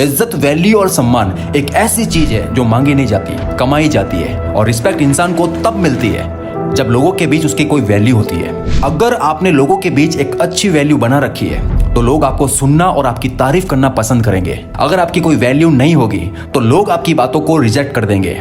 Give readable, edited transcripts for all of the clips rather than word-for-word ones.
इज्जत, वैल्यू और सम्मान एक ऐसी चीज है जो मांगी नहीं जाती, कमाई जाती है। और रिस्पेक्ट इंसान को तब मिलती है जब लोगों के बीच उसकी कोई वैल्यू होती है। अगर आपने लोगों के बीच एक अच्छी वैल्यू बना रखी है तो लोग आपको सुनना और आपकी तारीफ करना पसंद करेंगे। अगर आपकी कोई वैल्यू नहीं होगी तो लोग आपकी बातों को रिजेक्ट कर देंगे।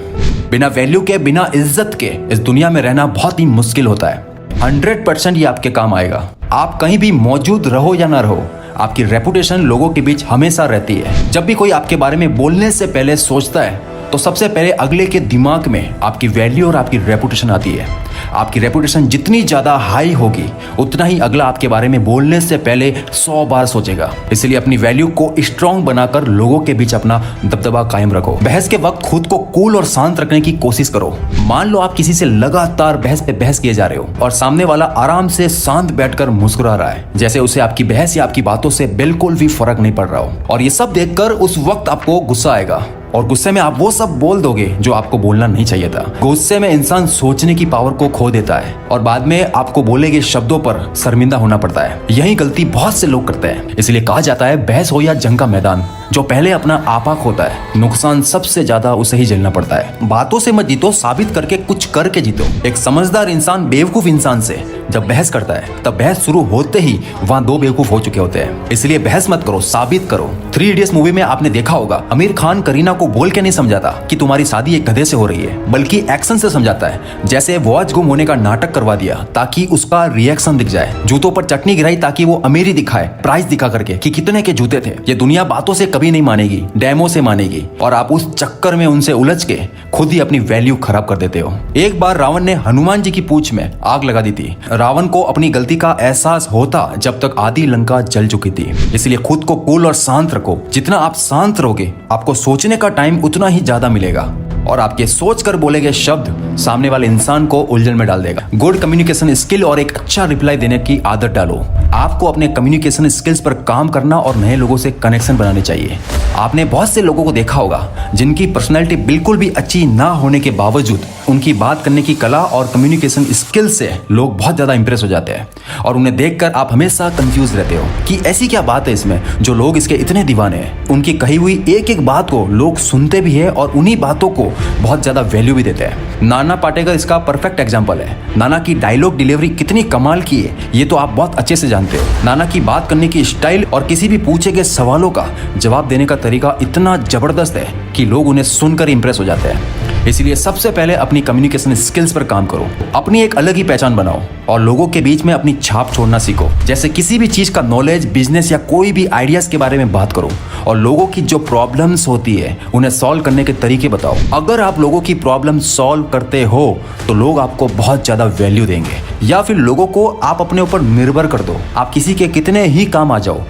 बिना वैल्यू के, बिना इज्जत के इस दुनिया में रहना बहुत ही मुश्किल होता है। 100% ये आपके काम आएगा। आप कहीं भी मौजूद रहो या ना रहो, आपकी रेपुटेशन लोगों के बीच हमेशा रहती है। जब भी कोई आपके बारे में बोलने से पहले सोचता है तो सबसे पहले अगले के दिमाग में आपकी वैल्यू और आपकी रेपुटेशन आती है। आपकी रेपुटेशन जितनी ज्यादा हाई होगी उतना ही अगला आपके बारे में बोलने से पहले 100 बार सोचेगा। इसलिए अपनी वैल्यू को स्ट्रॉन्ग बनाकर लोगों के बीच अपना दबदबा कायम रखो। बहस के वक्त खुद को कूल और शांत रखने की कोशिश करो। मान लो आप किसी से लगातार बहस पे बहस किए जा रहे हो और सामने वाला आराम से शांत बैठकर मुस्कुरा रहा है, जैसे उसे आपकी बहस या आपकी बातों से बिल्कुल भी फर्क नहीं पड़ रहा हो। और ये सब देखकर उस वक्त आपको गुस्सा आएगा और गुस्से में आप वो सब बोल दोगे जो आपको बोलना नहीं चाहिए था। गुस्से में इंसान सोचने की पावर को खो देता है और बाद में आपको बोले गए शब्दों पर शर्मिंदा होना पड़ता है। यही गलती बहुत से लोग करते हैं। इसलिए कहा जाता है, बहस हो या जंग का मैदान, जो पहले अपना आपा खोता है नुकसान सबसे ज्यादा उसे ही झेलना पड़ता है। बातों से मत जीतो, साबित करके कुछ करके जीतो। एक समझदार इंसान बेवकूफ इंसान से जब बहस करता है तब बहस शुरू होते ही वहां 2 बेवकूफ हो चुके होते हैं। इसलिए बहस मत करो, साबित करो। 3 इडियट्स मूवी में आपने देखा होगा, आमिर खान करीना को बोल के नहीं समझाता कि तुम्हारी शादी एक गधे से हो रही है, बल्कि एक्शन से समझाता है। जैसे वॉच गुम होने का नाटक करवा दिया ताकि उसका रिएक्शन दिख जाए, जूतों पर चटनी गिराई ताकि वो अमीरी दिखाए, प्राइस दिखा करके कि कितने के जूते थे। ये दुनिया बातों से कभी नहीं मानेगी, डेमो से मानेगी। और आप उस चक्कर में उनसे उलझ के खुद ही अपनी वैल्यू खराब कर देते हो। एक बार रावण ने हनुमान जी की पूंछ में आग लगा दी थी। रावण को अपनी गलती का एहसास होता जब तक आधी लंका जल चुकी थी। इसलिए खुद को कूल और शांत रखो। जितना आप शांत रहोगे आपको सोचने का टाइम उतना ही ज्यादा मिलेगा और आपके सोच कर बोले गए शब्द सामने वाले इंसान को उलझन में डाल देगा। गुड कम्युनिकेशन स्किल और एक अच्छा रिप्लाई देने की आदत डालो। आपको अपने कम्युनिकेशन स्किल्स पर काम करना और नए लोगों से कनेक्शन बनाने चाहिए। आपने बहुत से लोगों को देखा होगा जिनकी पर्सनैलिटी बिल्कुल भी अच्छी ना होने के बावजूद उनकी बात करने की कला और कम्युनिकेशन स्किल से लोग बहुत ज्यादा इंप्रेस हो जाते हैं और उन्हें देखकर आप हमेशा कंफ्यूज रहते हो कि ऐसी क्या बात है इसमें जो लोग इसके इतने दीवाने हैं। उनकी कही हुई एक एक बात को लोग सुनते भी है और उन्हीं बातों को बहुत ज्यादा वैल्यू भी देते हैं। नाना पाटेकर इसका परफेक्ट एग्जांपल है। नाना की डायलॉग डिलीवरी कितनी कमाल की है ये तो आप बहुत अच्छे से जानते हो। नाना की बात करने की स्टाइल और किसी भी पूछे गए सवालों का जवाब देने का तरीका इतना जबरदस्त है कि लोग उन्हें सुनकर इंप्रेस हो जाते हैं। इसलिए सबसे पहले अपनी कम्युनिकेशन स्किल्स पर काम करो। अपनी एक अलग ही पहचान बनाओ और लोगों के बीच में अपनी छाप छोड़ना सीखो। जैसे किसी भी चीज का नॉलेज, बिजनेस या कोई भी आइडियाज के बारे में बात करो और लोगों की जो प्रॉब्लम्स होती है उन्हें सॉल्व करने के तरीके बताओ। अगर आप लोगों की प्रॉब्लम सॉल्व करते हो तो लोग आपको बहुत ज्यादा वैल्यू देंगे। या फिर लोगों को आप अपने ऊपर निर्भर कर दो। आप किसी के कितने ही काम आ जाओ,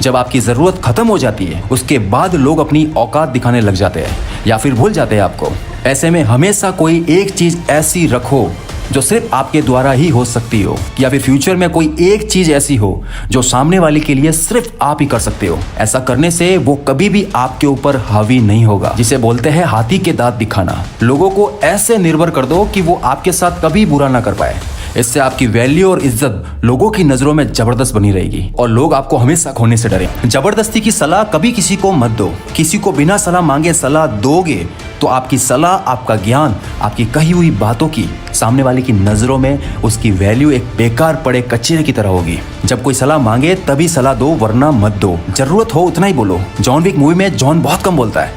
जब आपकी जरूरत खत्म हो जाती है उसके बाद लोग अपनी औकात दिखाने लग जाते हैं या फिर भूल जाते हैं आपको। ऐसे में हमेशा कोई एक चीज ऐसी रखो जो सिर्फ आपके द्वारा ही हो सकती हो, या फिर फ्यूचर में कोई एक चीज ऐसी हो जो सामने वाले के लिए सिर्फ आप ही कर सकते हो। ऐसा करने से वो कभी भी आपके ऊपर हावी नहीं होगा, जिसे बोलते हैं हाथी के दांत दिखाना। लोगों को ऐसे निर्भर कर दो कि वो आपके साथ कभी बुरा ना कर पाए। इससे आपकी वैल्यू और इज्जत लोगों की नजरों में जबरदस्त बनी रहेगी और लोग आपको हमेशा खोने से डरे। जबरदस्ती की सलाह कभी किसी को मत दो। किसी को बिना सलाह मांगे सलाह दोगे तो आपकी सलाह, आपका ज्ञान, आपकी कही हुई बातों की सामने वाले की नजरों में उसकी वैल्यू एक बेकार पड़े कचरे की तरह होगी। जब कोई सलाह मांगे तभी सलाह दो, वरना मत दो। जरूरत हो उतना ही बोलो। जॉन विक मूवी में जॉन बहुत कम बोलता है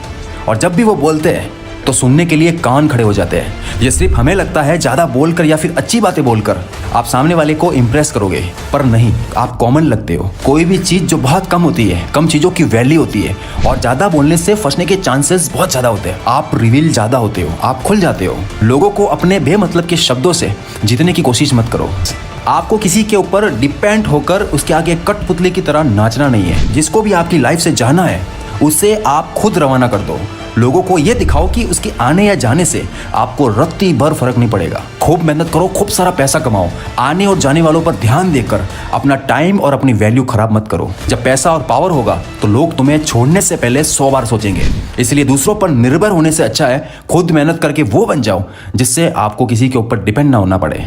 और जब भी वो बोलते हैं तो सुनने के लिए कान खड़े हो जाते हैं। ये सिर्फ हमें लगता है ज्यादा बोलकर या फिर अच्छी बातें बोलकर आप सामने वाले को इंप्रेस करोगे, पर नहीं, आप कॉमन लगते हो। कोई भी चीज जो बहुत कम होती है, कम चीजों की वैल्यू होती है और ज्यादा बोलने से फंसने के चांसेस बहुत ज्यादा होते हैं। आप रिवील ज्यादा होते हो, आप खुल जाते हो। लोगों को अपने बेमतलब के शब्दों से जीतने की कोशिश मत करो। आपको किसी के ऊपर डिपेंड होकर उसके आगे कठपुतली की तरह नाचना नहीं है। जिसको भी आपकी लाइफ से जाना है उसे आप खुद रवाना कर दो। लोगों को ये दिखाओ कि उसके आने या जाने से आपको रत्ती भर फर्क नहीं पड़ेगा। खूब मेहनत करो, खूब सारा पैसा कमाओ। आने और जाने वालों पर ध्यान देकर अपना टाइम और अपनी वैल्यू खराब मत करो। जब पैसा और पावर होगा तो लोग तुम्हें छोड़ने से पहले 100 बार सोचेंगे। इसलिए दूसरों पर निर्भर होने से अच्छा है खुद मेहनत करके वो बन जाओ जिससे आपको किसी के ऊपर डिपेंड ना होना पड़े।